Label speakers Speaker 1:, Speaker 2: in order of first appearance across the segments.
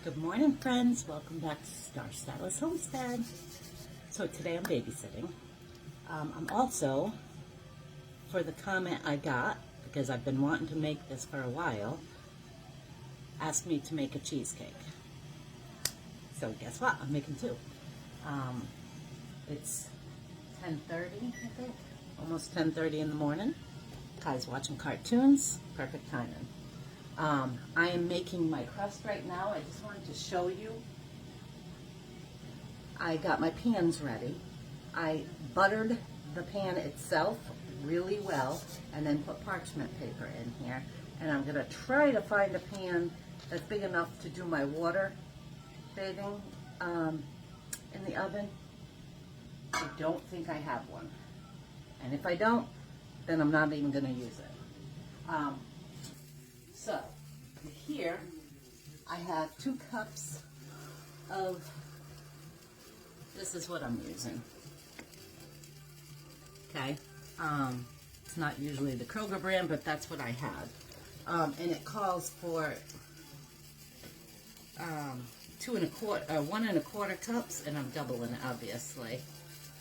Speaker 1: Good morning, friends. Welcome back to Star Stylist Homestead. So today I'm babysitting. I'm also, for the comment I got, because I've been wanting to make this for a while, asked me to make a cheesecake. So guess what? I'm making two. It's 10:30, I think, almost 10:30 in the morning. Kai's watching cartoons. Perfect timing. I am making my crust right now. I just wanted to show you. I got my pans ready. I buttered the pan itself really well and then put parchment paper in here. And I'm going to try to find a pan that's big enough to do my water bathing in the oven. I don't think I have one. And if I don't, then I'm not even going to use it. So here I have 2 cups of, this is what I'm using. Okay, it's not usually the Kroger brand, but that's what I had. And it calls for 1 1/4 cups, and I'm doubling it obviously,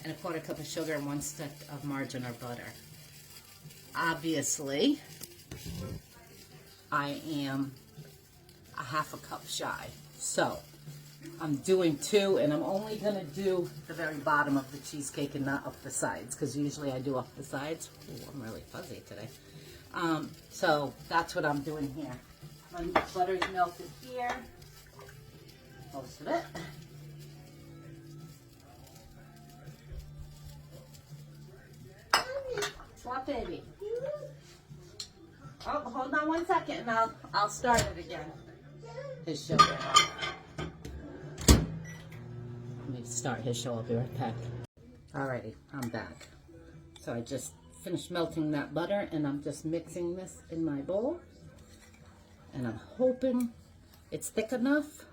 Speaker 1: and 1/4 cup of sugar and 1 stick of margarine or butter. Obviously, I am a 1/2 cup shy. So I'm doing 2, and I'm only going to do the very bottom of the cheesecake and not up the sides, because usually I do up the sides. Ooh, I'm really fuzzy today. So that's what I'm doing here. My butter is melted here, most of it. What, baby? Oh, hold on 1 second, and I'll start it again. His show. Let me start his show. I'll be right back. Alrighty, I'm back. So I just finished melting that butter, and I'm just mixing this in my bowl. And I'm hoping it's thick enough.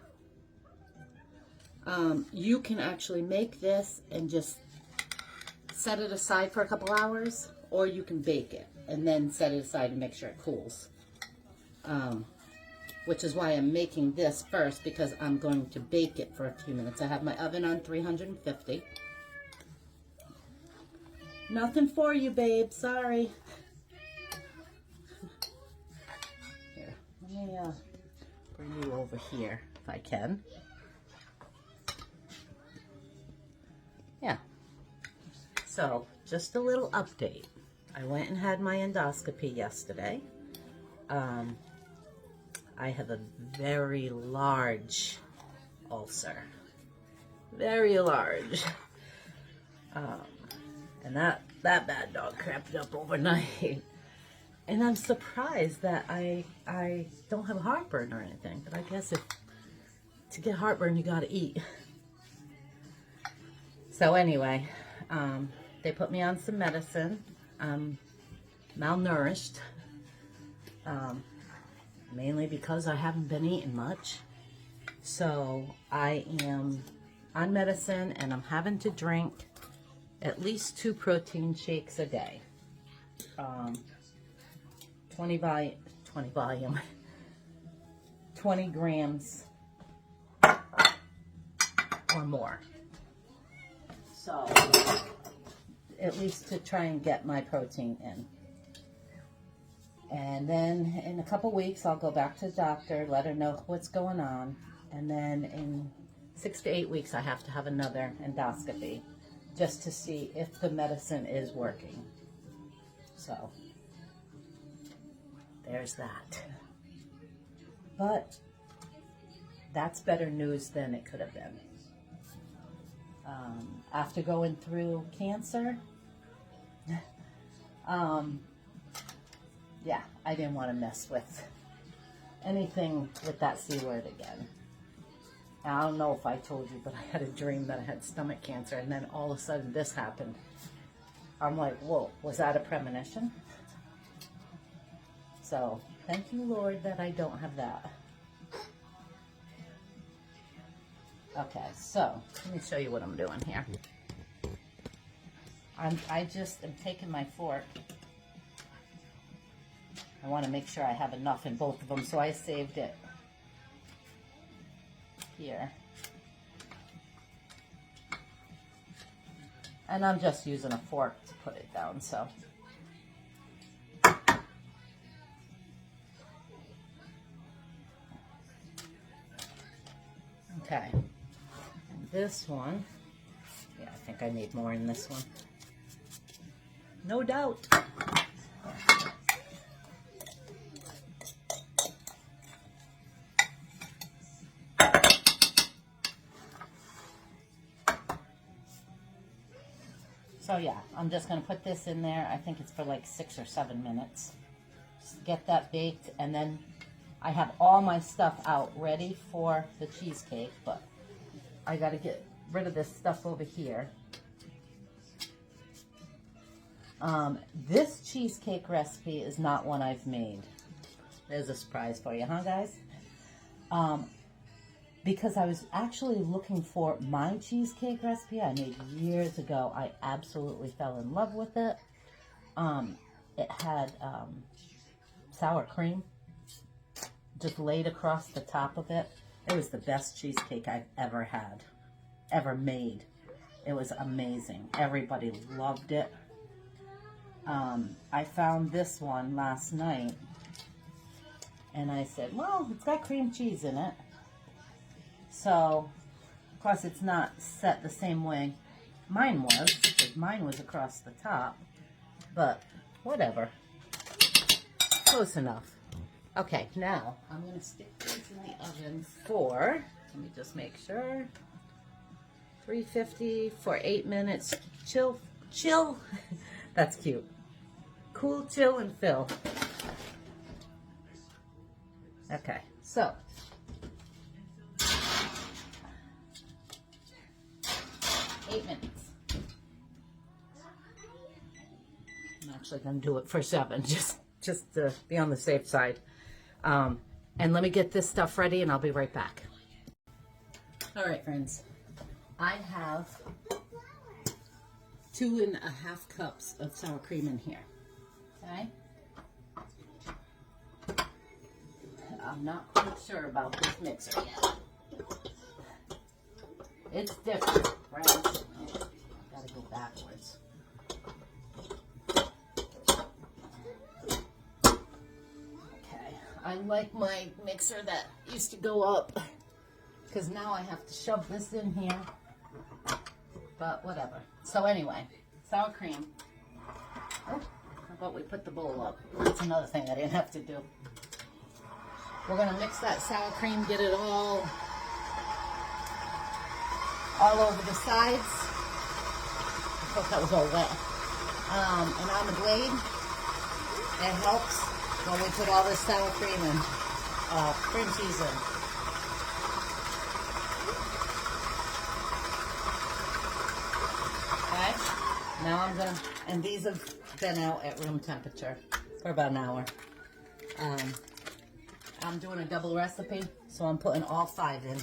Speaker 1: You can actually make this and just set it aside for a couple hours, or you can bake it and then set it aside and make sure it cools. Which is why I'm making this first, because I'm going to bake it for a few minutes. I have my oven on 350. Nothing for you, babe. Sorry. Here, let me bring you over here if I can. Yeah. So, just a little update. I went and had my endoscopy yesterday. I have a very large ulcer. Very large. And that bad dog crapped up overnight. And I'm surprised that I don't have heartburn or anything. But I guess to get heartburn, you gotta eat. So anyway, they put me on some medicine. I'm malnourished, mainly because I haven't been eating much. So I am on medicine, and I'm having to drink at least 2 protein shakes a day. 20 grams or more. So at least to try and get my protein in. And then in a couple weeks, I'll go back to the doctor, let her know what's going on. And then in 6 to 8 weeks, I have to have another endoscopy just to see if the medicine is working. So there's that. But that's better news than it could have been. After going through cancer, yeah, I didn't want to mess with anything with that C word again. I don't know if I told you, but I had a dream that I had stomach cancer, and then all of a sudden this happened. I'm like, whoa, was that a premonition? So, thank you, Lord, that I don't have that. Okay, so let me show you what I'm doing here. I just am taking my fork. I want to make sure I have enough in both of them, so I saved it here. And I'm just using a fork to put it down, so. Okay, and this one, yeah, I think I need more in this one. No doubt. So yeah, I'm just going to put this in there. I think it's for like 6 or 7 minutes. Just get that baked, and then I have all my stuff out ready for the cheesecake, but I got to get rid of this stuff over here. This cheesecake recipe is not one I've made. There's a surprise for you, huh, guys? Because I was actually looking for my cheesecake recipe I made years ago. I absolutely fell in love with it. It had sour cream just laid across the top of it. It was the best cheesecake I've ever had, ever made. It was amazing. Everybody loved it. I found this one last night, and I said, well, it's got cream cheese in it. So, of course, it's not set the same way mine was, because mine was across the top, but whatever. Close enough. Okay, now I'm going to stick these in the oven for, let me just make sure, 350 for 8 minutes. Chill. That's cute. Cool, chill, and fill. Okay, so. 8 minutes. I'm actually going to do it for 7, just to be on the safe side. And let me get this stuff ready, and I'll be right back. All right, friends. I have 2.5 cups of sour cream in here. Okay. I'm not quite sure about this mixer yet. It's different, right? Gotta go backwards. Okay, I like my mixer that used to go up, because now I have to shove this in here, but whatever. So anyway, sour cream. Oh, how about we put the bowl up? That's another thing I didn't have to do. We're gonna mix that sour cream, get it all over the sides. I thought that was all wet. And on the blade, it helps when we put all this sour cream and cream cheese in. Okay, now I'm gonna, and these have been out at room temperature for about an hour. I'm doing a double recipe, so I'm putting all 5 in.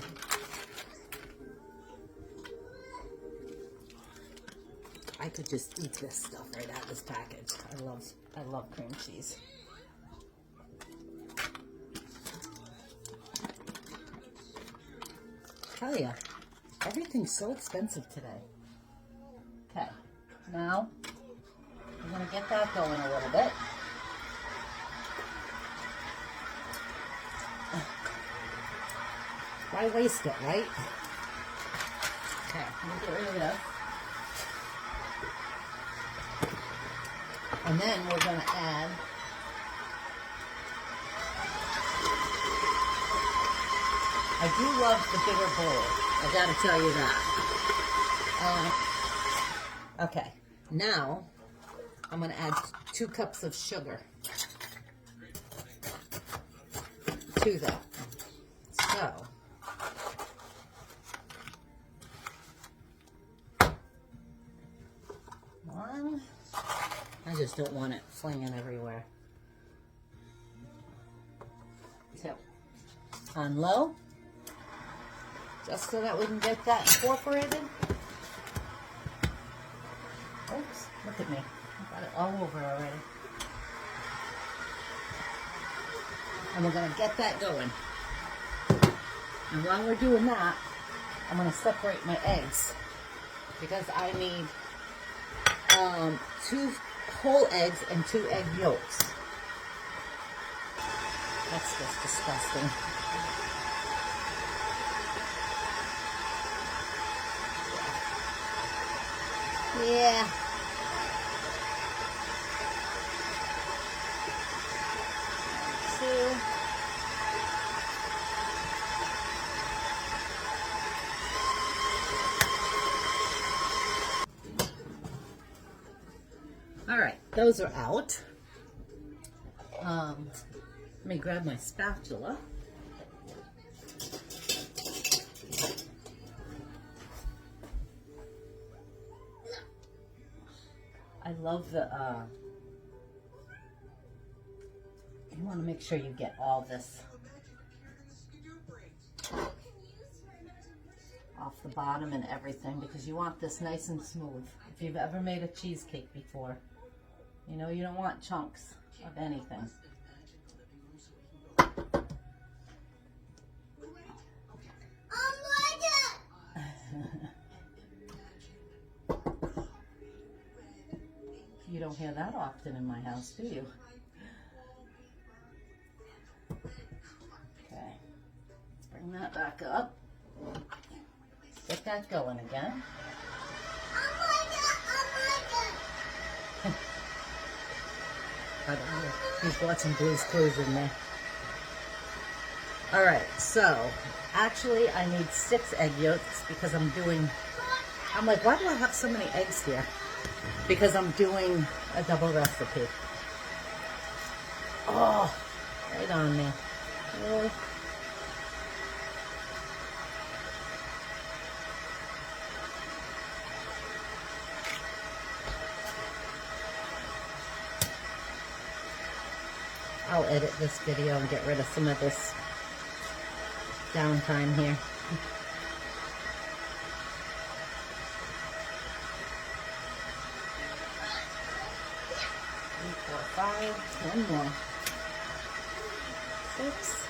Speaker 1: I could just eat this stuff right out of this package. I love cream cheese. Tell ya, everything's so expensive today. Okay, now I'm gonna get that going a little bit. Why waste it, right? Okay, let me get rid of this. And then we're going to add I do love the bigger bowl. I got to tell you that. Okay, now I'm going to add 2 cups of sugar to that. So, I just don't want it flinging everywhere. 2 on low, just so that we can get that incorporated. Oops, look at me. I got it all over already. And we're going to get that going. And while we're doing that, I'm going to separate my eggs because I need 2 whole eggs and 2 egg yolks. That's just disgusting. Yeah. Two. All right, those are out. Let me grab my spatula. I love the, you want to make sure you get all this off the bottom and everything because you want this nice and smooth. If you've ever made a cheesecake before, you know you don't want chunks of anything. You don't hear that often in my house, do you? Okay, let's bring that back up. Get that going again. I don't know. He's watching Blue's Clues in there. All right, so actually I need 6 egg yolks because I'm like, why do I have so many eggs here? Because I'm doing a double recipe. Oh, right on there. Really? I'll edit this video and get rid of some of this downtime here. 5, 1 more, 6,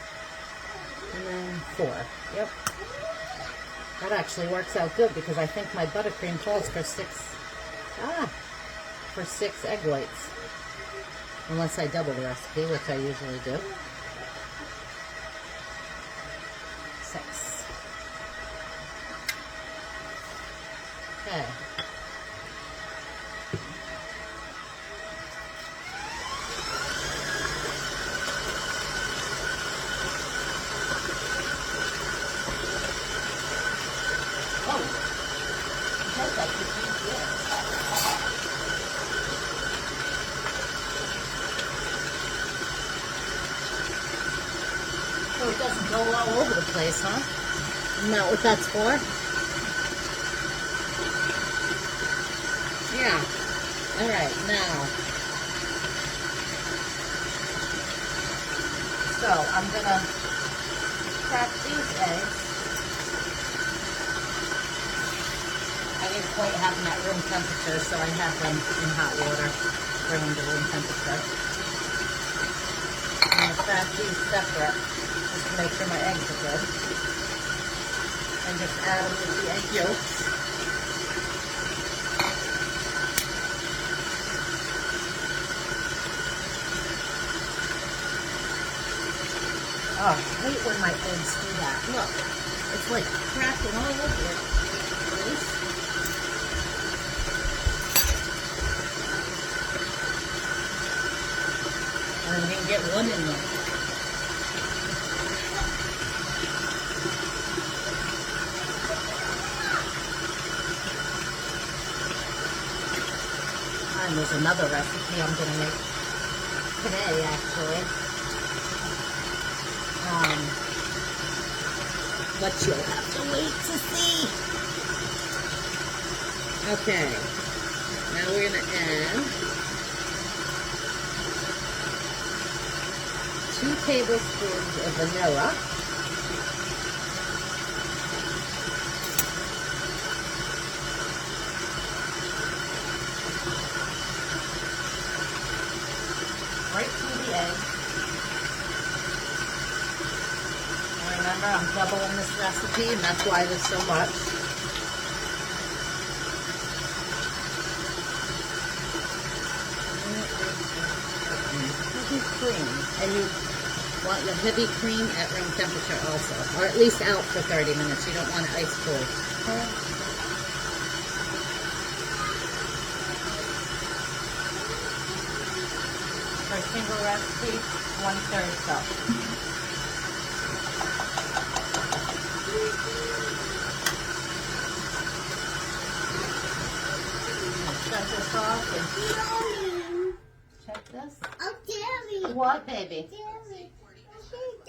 Speaker 1: and then 4. Yep. That actually works out good because I think my buttercream calls for 6 egg whites. Unless I double the recipe, which I usually do. 6. Okay. So it doesn't go all over the place, huh? Isn't that what that's for? Yeah. Alright, now. So I'm gonna crack these eggs. I didn't quite have them at room temperature, so I have them in hot water, bring them to room temperature. I'm going to crack these separate, just to make sure my eggs are good. And just add them with the egg yolks. Oh, I hate when my eggs do that. Look, it's like cracking all over it. And we can get one in there. And there's another recipe I'm going to make today, actually. But you'll have to wait to see. Okay. Now we're going to add 2 tablespoons of vanilla. Right through the egg. And remember, I'm I'm doubling this recipe, and that's why there's so much. Heavy cream. And you want your heavy cream at room temperature also, or at least out for 30 minutes. You don't want it ice cold. For a single recipe, 1/3 cup. Shut this off and check this.
Speaker 2: Oh, Jerry.
Speaker 1: What, baby?
Speaker 2: Jerry.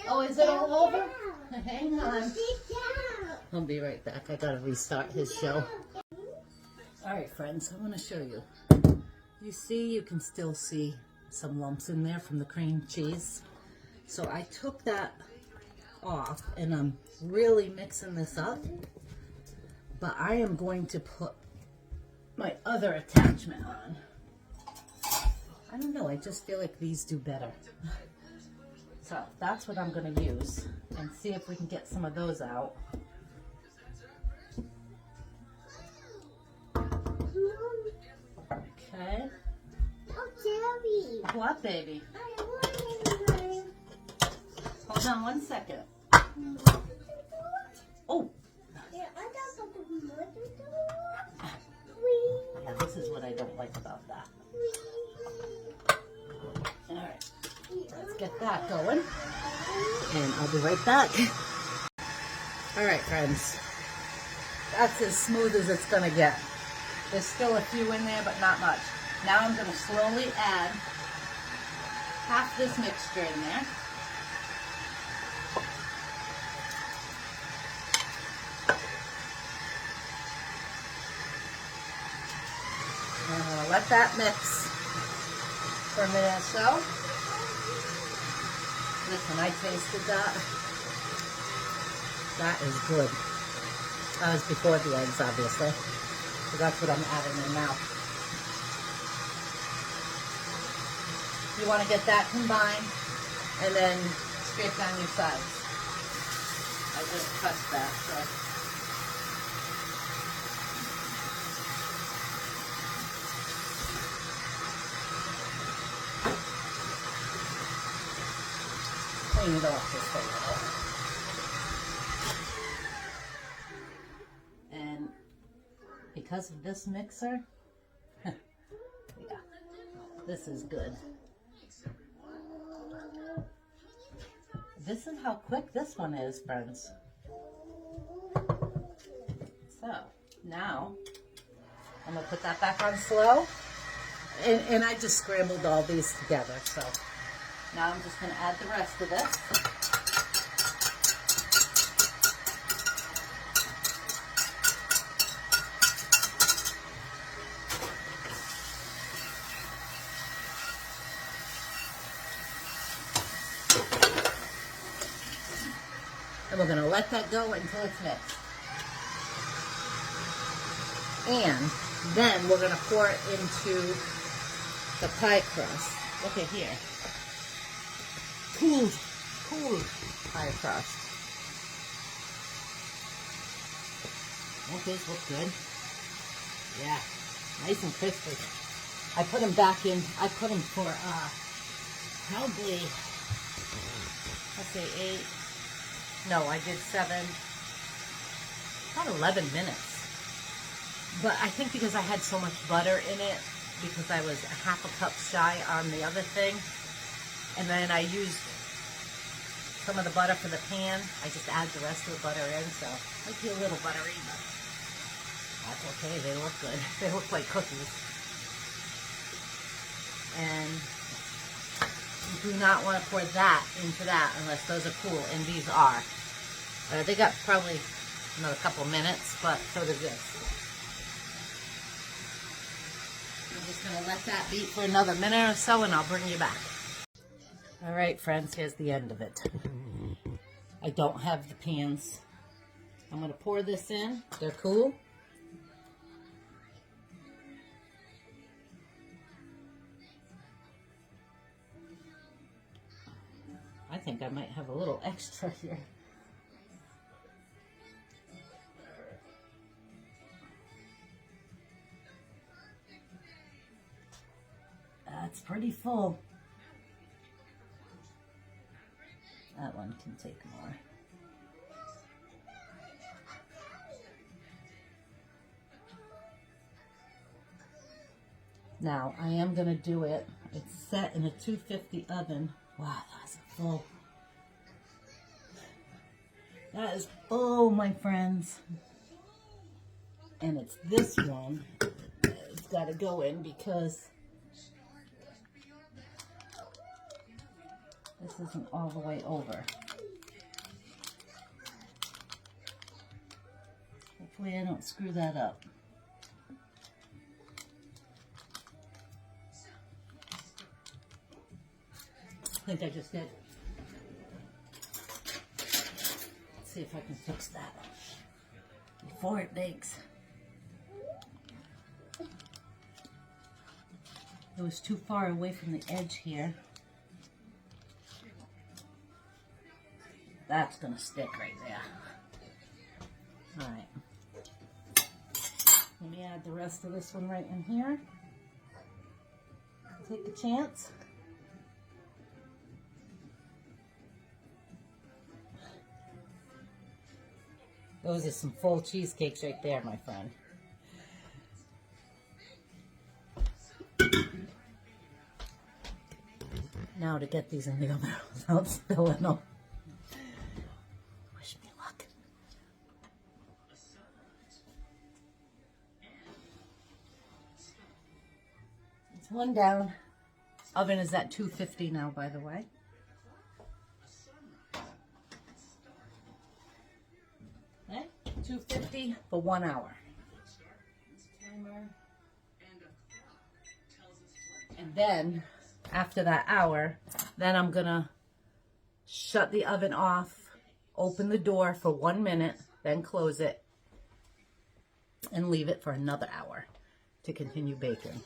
Speaker 1: Oh, is it all over? Hang on.
Speaker 2: Sit down.
Speaker 1: I'll be right back. I gotta restart his show. Alright, friends, I want to show you. You can still see some lumps in there from the cream cheese. So I took that off and I'm really mixing this up. But I am going to put my other attachment on. I don't know, I just feel like these do better. So that's what I'm going to use and see if we can get some of those out. Okay.
Speaker 2: Oh, Jerry.
Speaker 1: What, baby?
Speaker 2: I want it.
Speaker 1: Hold on 1 second. Oh,
Speaker 2: Yeah, I don't want to
Speaker 1: yeah, this is what I don't like about that. All right, let's get that going. And I'll be right back. All right, friends. That's as smooth as it's gonna get. There's still a few in there, but not much. Now I'm gonna slowly add half this mixture in there. And I'm gonna let that mix for a minute or so. Listen, I tasted that. That is good. That was before the eggs, obviously. So that's what I'm adding in now. You want to get that combined and then scrape down your sides. I just touched that, so. Clean it off just a little. And because of this mixer, yeah, this is good. This is how quick this one is, friends. So now I'm gonna put that back on slow, and I just scrambled all these together. So now I'm just gonna add the rest of this. And we're going to let that go until it's mixed. And then we're going to pour it into the pie crust. Look at here. Cool pie crust. Won't those look good? Yeah, nice and crispy. I put them back in. I put them for probably, let's say 8. No, I did 7, about 11 minutes. But I think because I had so much butter in it, because I was a half a cup shy on the other thing, and then I used some of the butter for the pan, I just add the rest of the butter in, so it might be a little buttery, but that's okay, they look good. They look like cookies. And you do not want to pour that into that unless those are cool, and these are. They got probably another couple minutes, but so does this. I'm just going to let that beat for another minute or so, and I'll bring you back. All right, friends, here's the end of it. I don't have the pans. I'm going to pour this in. They're cool. I think I might have a little extra here. That's pretty full. That one can take more. Now, I am going to do it. It's set in a 250 oven. Wow, that's full. That is full, my friends. And it's this one. It's got to go in because this isn't all the way over. Hopefully I don't screw that up. I think I just did. Let's see if I can fix that before it bakes. It was too far away from the edge here. That's gonna stick right there. All right. Let me add the rest of this one right in here. Take a chance. Those are some full cheesecakes right there, my friend. Now to get these in the oven without spilling them. Wish me luck. It's one down. Oven is at 250 now, by the way. Okay, 250 for 1 hour. Timer. And then, after that hour, then I'm gonna shut the oven off, open the door for 1 minute, then close it, and leave it for another hour to continue baking.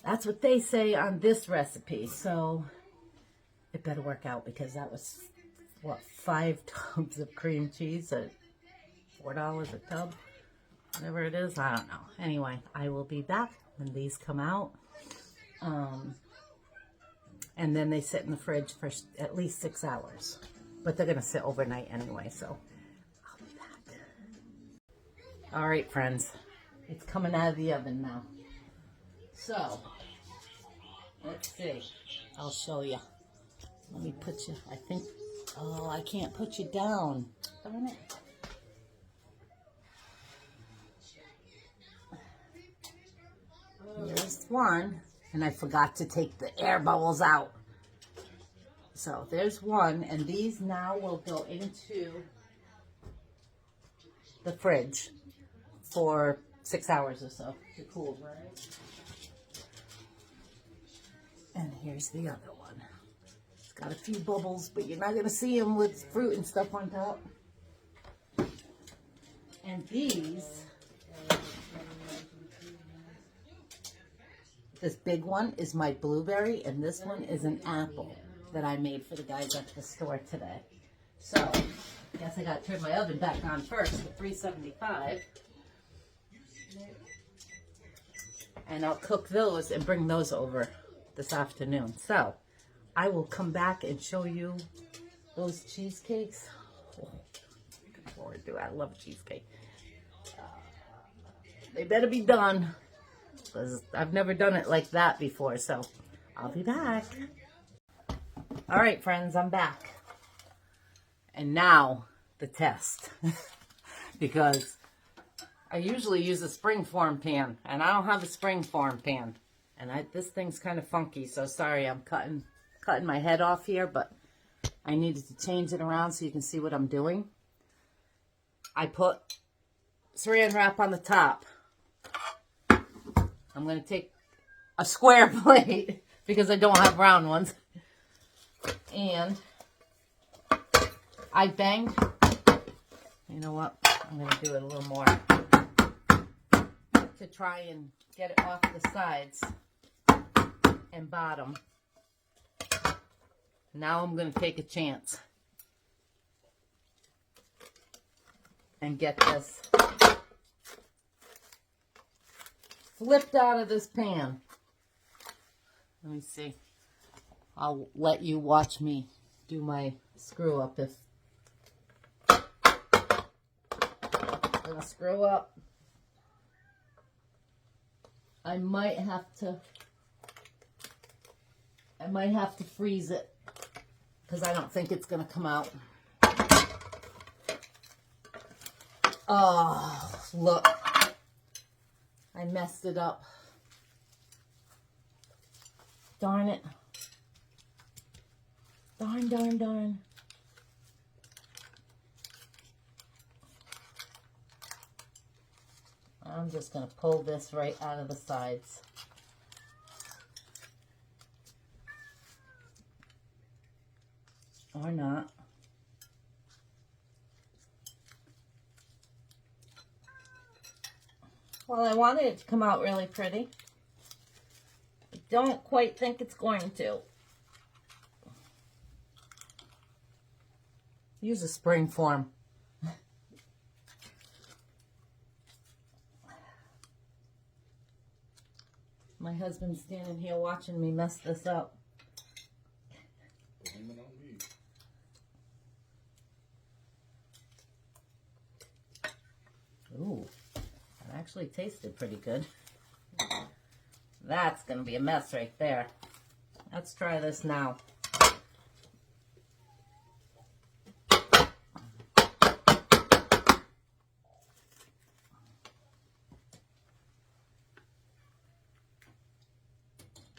Speaker 1: That's what they say on this recipe, so it better work out because that was, what, 5 tubs of cream cheese at $4 a tub? Whatever it is, I don't know. Anyway, I will be back when these come out. And then they sit in the fridge for at least 6 hours. But they're going to sit overnight anyway, so I'll be back. All right, friends. It's coming out of the oven now. So, let's see. I'll show you. Let me put you, I think, oh, I can't put you down. Darn it. Here's one. And I forgot to take the air bubbles out. So there's one, and these now will go into the fridge for 6 hours or so to cool, right? And here's the other one. It's got a few bubbles, but you're not going to see them with fruit and stuff on top. And these... This big one is my blueberry, and this one is an apple that I made for the guys at the store today. So, I guess I got to turn my oven back on first at 375. And I'll cook those and bring those over this afternoon. So, I will come back and show you those cheesecakes. Oh, looking forward to it. I love cheesecake. They better be done. Because I've never done it like that before, so I'll be back. All right, friends, I'm back. And now, the test. Because I usually use a springform pan, and I don't have a springform pan. And this thing's kind of funky, so sorry, I'm cutting my head off here, but I needed to change it around so you can see what I'm doing. I put saran wrap on the top. I'm going to take a square plate because I don't have round ones. And I banged, you know what, I'm going to do it a little more to try and get it off the sides and bottom. Now I'm going to take a chance and get this flipped out of this pan. Let me see. I'll let you watch me do my screw up if I'm gonna screw up. I might have to freeze it because I don't think it's gonna come out. Oh, look. I messed it up. Darn it. Darn, darn, darn. I'm just going to pull this right out of the sides. Or not. Well, I wanted it to come out really pretty. I don't quite think it's going to. Use a spring form. My husband's standing here watching me mess this up.
Speaker 3: Blame it on me.
Speaker 1: Ooh, that actually tasted pretty good. That's going to be a mess right there. Let's try this now.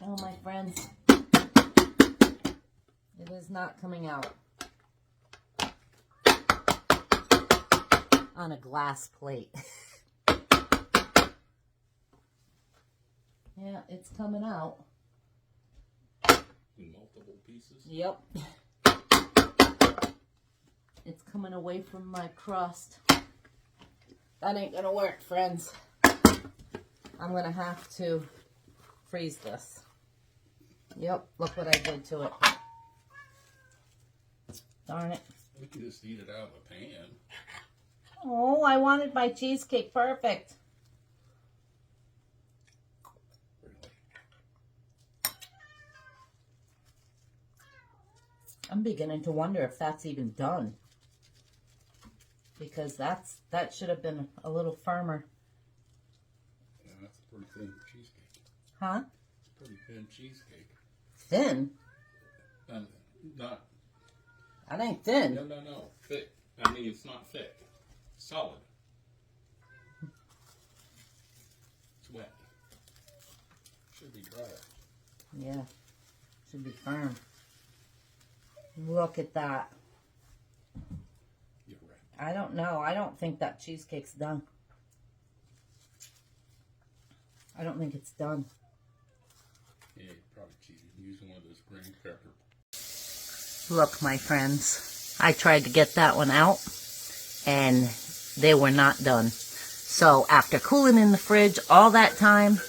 Speaker 1: Oh, my friends, it is not coming out on a glass plate. Yeah, it's coming out.
Speaker 3: In multiple pieces?
Speaker 1: Yep. It's coming away from my crust. That ain't gonna work, friends. I'm gonna have to freeze this. Yep, look what I did to it. Darn it.
Speaker 3: We could just eat it out of a pan.
Speaker 1: Oh, I wanted my cheesecake perfect.
Speaker 3: Really.
Speaker 1: I'm beginning to wonder if that's even done. Because that should have been a little firmer.
Speaker 3: Yeah, that's a pretty thin cheesecake.
Speaker 1: Huh?
Speaker 3: It's a pretty thin cheesecake.
Speaker 1: Thin?
Speaker 3: Not.
Speaker 1: That ain't thin.
Speaker 3: No. Thick. I mean, it's not thick. Solid. It's wet. Should be dry.
Speaker 1: Yeah. Should be firm. Look at that.
Speaker 3: You're right.
Speaker 1: I don't know. I don't think that cheesecake's done. I don't think it's done.
Speaker 3: Yeah, you're probably cheating. Using one of those green pepper.
Speaker 1: Look, my friends. I tried to get that one out, and they were not done. So after cooling in the fridge all that time,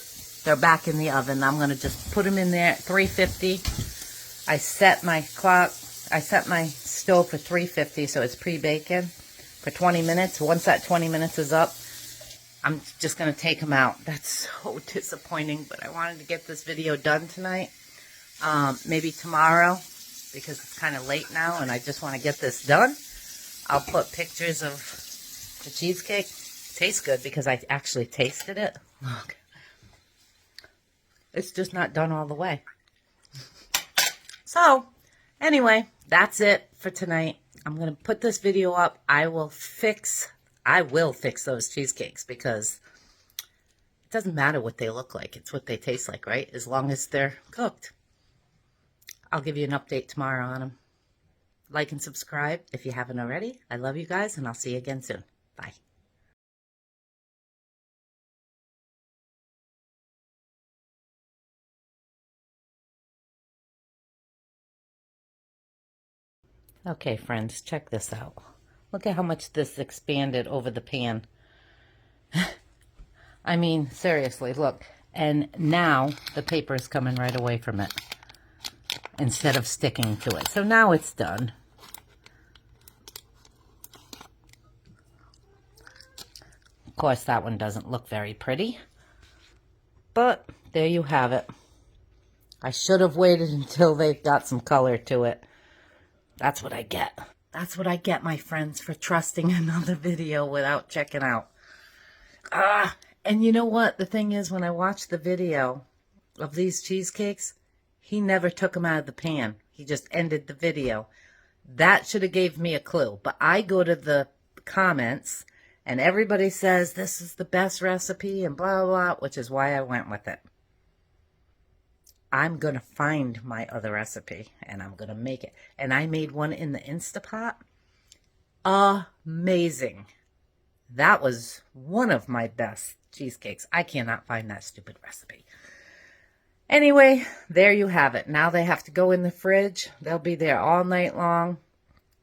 Speaker 1: they're back in the oven. I'm going to just put them in there at 350. I set my stove for 350, so it's pre-baking for 20 minutes. Once that 20 minutes is up, I'm just going to take them out. That's so disappointing, but I wanted to get this video done tonight. Maybe tomorrow, because it's kind of late now and I just want to get this done. I'll put pictures of the cheesecake. It tastes good because I actually tasted it. Look. It's just not done all the way. So, anyway, that's it for tonight. I'm going to put this video up. I will fix those cheesecakes because it doesn't matter what they look like. It's what they taste like, right? As long as they're cooked. I'll give you an update tomorrow on them. Like and subscribe if you haven't already. I love you guys, and I'll see you again soon. Bye. Okay, friends, check this out. Look at how much this expanded over the pan. I mean, seriously, look. And now the paper is coming right away from it instead of sticking to it. So now it's done. Of course, that one doesn't look very pretty. But there you have it. I should have waited until they've got some color to it. That's what I get. That's what I get, my friends, for trusting another video without checking out. And you know what? The thing is, when I watched the video of these cheesecakes, he never took them out of the pan. He just ended the video. That should have gave me a clue. But I go to the comments, and everybody says this is the best recipe and blah, blah, blah, which is why I went with it. I'm going to find my other recipe, and I'm going to make it. And I made one in the Instapot. Amazing. That was one of my best cheesecakes. I cannot find that stupid recipe. Anyway, there you have it. Now they have to go in the fridge. They'll be there all night long.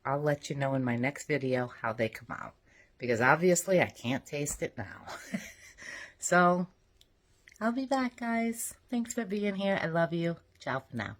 Speaker 1: I'll let you know in my next video how they come out. Because obviously I can't taste it now. So, I'll be back, guys. Thanks for being here. I love you. Ciao for now.